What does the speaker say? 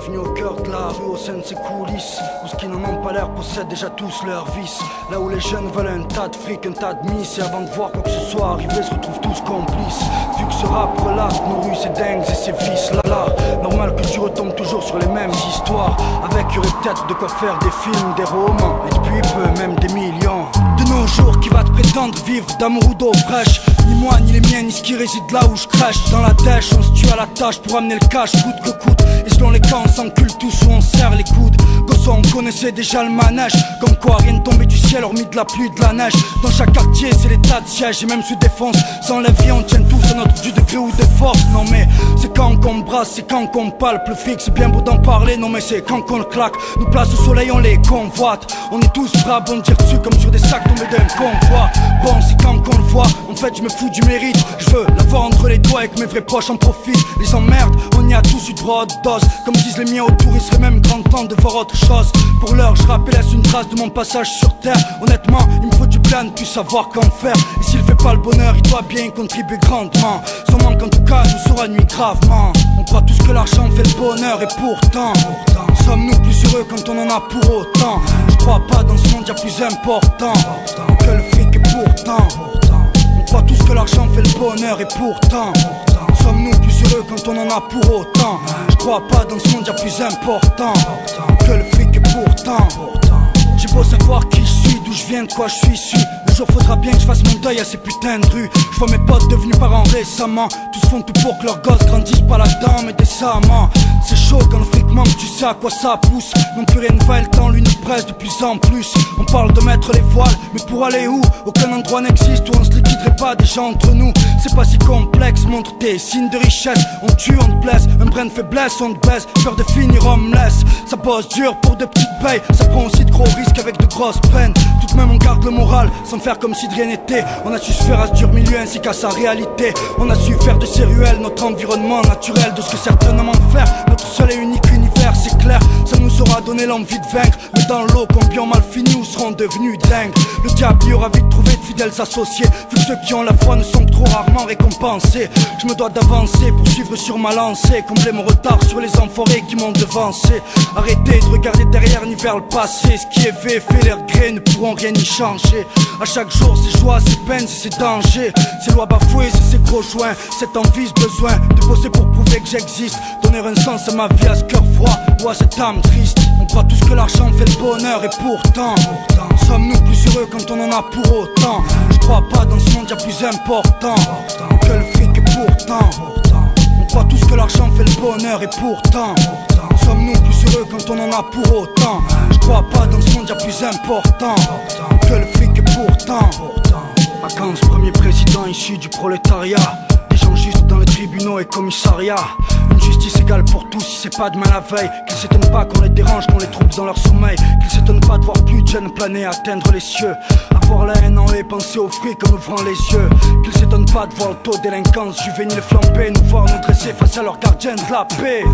Bienvenue au cœur de la rue, au sein de ses coulisses, où ceux qui n'en ont pas l'air possèdent déjà tous leurs vices. Là où les jeunes veulent un tas de fric, un tas de miss, et avant de voir quoi que ce soit arriver, se retrouvent tous complices. Vu que ce rap relate nos rues, ses dingues et ses vices, là, normal que tu retombes toujours sur les mêmes histoires. Avec y aurait peut-être de quoi faire des films, des romans, et depuis peu même des millions. De nos jours, qui va te prétendre vivre d'amour ou d'eau fraîche? Ni moi, ni les miens, ni ce qui réside là où je crèche. Dans la dèche, on se tue à la tâche pour amener le cash, coûte que coûte. Et selon les camps, on s'encule tous ou on serre les coudes. Gosso, on connaissait déjà le manège. Comme quoi, rien ne tombait du ciel, hormis de la pluie, de la neige. Dans chaque quartier, c'est l'état de siège, et même sous défense. Sans la vie, on tient tous à notre du degré ou de force. Non mais, c'est quand qu'on brasse, c'est quand qu'on palpe. Le fric, c'est bien beau d'en parler, non mais c'est quand qu'on le claque. Nous place au soleil, on les convoite. On est tous prêts à bondir dessus comme sur des sacs tombés d'un convoi. Bon, c'est quand qu'on le voit, en fait je me fous du mérite. Je veux l'avoir entre les doigts et que mes vrais proches en profitent. Les emmerdes, on y a tous eu droit de dose. Comme disent les miens autour, il serait même grand temps de voir autre chose. Pour l'heure, je rappelle, laisse une trace de mon passage sur terre. Honnêtement, il me faut du plan, puis savoir qu'en faire. Et s'il fait pas le bonheur, il doit bien y contribuer grandement. Son manque en tout cas nous aura nuit gravement. On croit tous que l'argent fait le bonheur, et pourtant sommes-nous plus heureux quand on en a pour autant? Je crois pas, dans ce monde y'a plus important que le fric, et pourtant on croit tous que l'argent fait le bonheur, et pourtant sommes-nous plus heureux quand on en a pour autant? Je crois pas, dans ce monde y'a plus important que le fric, et pourtant j'ai beau savoir qui je suis, d'où je viens, de quoi je suis issu. Le jour faudra bien que je fasse mon deuil à ces putains de rues. Je vois mes potes devenus parents récemment. Tous font tout pour que leurs gosses grandissent pas là-dedans, mais décemment. C'est chaud quand le fric manque, tu sais à quoi ça pousse. Non plus rien ne va, et le temps lui nous presse de plus en plus. On parle de mettre les voiles, mais pour aller où? Aucun endroit n'existe où on se liquiderait pas déjà entre nous. C'est pas si complexe, montre tes signes de richesse. On tue, on te blesse, un brin de faiblesse, on te baisse. Peur de finir homeless, ça bosse dur pour de petites payes. Ça prend aussi de gros risques avec de grosses peines. Tout de même on garde le moral, sans faire comme si de rien n'était. On a su se faire à ce dur milieu ainsi qu'à sa réalité. On a su faire de ces ruelles notre environnement naturel. De ce que certains n'aiment en faire, notre seul et unique univers, c'est clair. Ça nous aura donné l'envie de vaincre. Mais dans l'eau, combien ont mal fini ou seront devenus dingues. Le diable y aura vite trouvé de fidèles associés. Vu que ceux qui ont la foi ne sont que trop rarement récompensés. Je me dois d'avancer pour suivre sur ma lancée. Combler mon retard sur les enfoirés qui m'ont devancé. Arrêtez de regarder derrière ni vers le passé. Ce qui est fait, les regrets ne pourront rien y changer. À chaque jour, ses joies, ses peines et ses dangers. Ses lois bafouées, c'est ses gros joints. Cette envie, ce besoin de bosser pour prouver que j'existe. Donner un sens à ma vie, à ce cœur froid ou à cette âme triste. On croit tous que l'argent fait le bonheur, et pourtant sommes-nous plus heureux quand on en a pour autant? Je crois pas, dans ce monde y'a plus important que le fric, et pourtant on croit tous que l'argent fait le bonheur, et pourtant sommes-nous plus heureux quand on en a pour autant? Je crois pas, dans ce monde y'a plus important que le fric, et pourtant Vacances, premier président issu du prolétariat. Des gens justes dans les tribunaux et commissariats. Une justice égale pour tous, si c'est pas demain la veille. Qu'ils s'étonnent pas qu'on les dérange, qu'on les trouble dans leur sommeil. Qu'ils s'étonnent pas de voir plus de jeunes planer, atteindre les cieux. Avoir la haine en eux et penser au fric en ouvrant les yeux. Qu'ils s'étonnent pas de voir le taux de délinquance juvénile flamber. Nous voir nous dresser face à leurs gardiens de la paix.